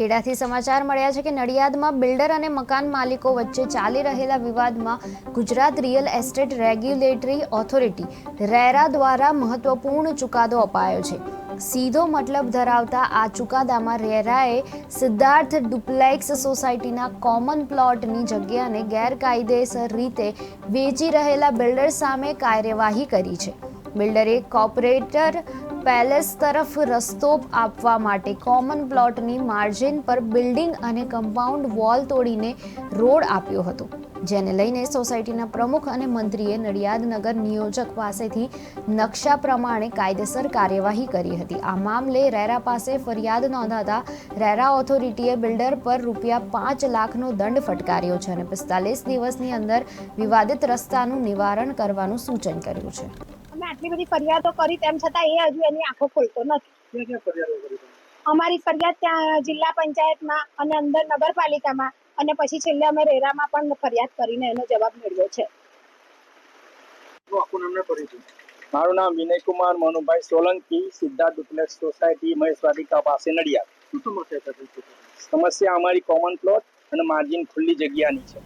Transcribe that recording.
ખેડાથી સમાચાર મળ્યા છે કે નડિયાદમાં બિલ્ડર અને મકાન માલિકો વચ્ચે ચાલી રહેલા વિવાદમાં Gujarat real estate regulatory authority RERA દ્વારા મહત્વપૂર્ણ ચુકાદો અપાયો છે। સીધો મતલબ ધરાવતા આ ચુકાદામાં રેરાએ સિદ્ધાર્થ ડુપ્લેક્સ સોસાયટીના કોમન પ્લોટની જગ્યાને ગેરકાયદેસર રીતે વેચી રહેલા બિલ્ડર સામે કાર્યવાહી કરી છે। બિલ્ડરે કોર્પોરેટર પેલેસ તરફ રસ્તો આપવા માટે કોમન પ્લોટની માર્જિન પર બિલ્ડિંગ અને કમ્પાઉન્ડ વોલ તોડીને રોડ આપ્યો હતો, જેને લઈને સોસાયટીના પ્રમુખ અને મંત્રીએ નડિયાદ નગર નિયોજક પાસેથી નકશા પ્રમાણે કાયદેસર કાર્યવાહી કરી હતી। આ મામલે રેરા પાસે ફરિયાદ નોંધાતા રેરા ઓથોરિટીએ બિલ્ડર પર ₹5 લાખનો દંડ ફટકાર્યો છે અને 45 દિવસની અંદર વિવાદિત રસ્તાનું નિવારણ કરવાનું સૂચન કર્યું છે। આટલી બધી ફરિયાદો કરી તેમ છતાં એ હજુ એની આંખો ખોલતો નથી। અમારી ફરિયાદ ત્યાં જિલ્લા પંચાયતમાં અને અંદર નગરપાલિકામાં અને પછી છેલ્લે અમે રેરામાં પણ ફરિયાદ કરીને એનો જવાબ મેળવ્યો છે। મારું નામ વિનય કુમાર મનુભાઈ સોલંકી, સિદ્ધાર્થ ડુપ્લેક્સ સોસાયટી, મહેશ વાટિકા પાસે, નડિયાદ। સમસ્યા અમારી કોમન પ્લોટ અને માર્જિન ખુલ્લી જગ્યાની છે।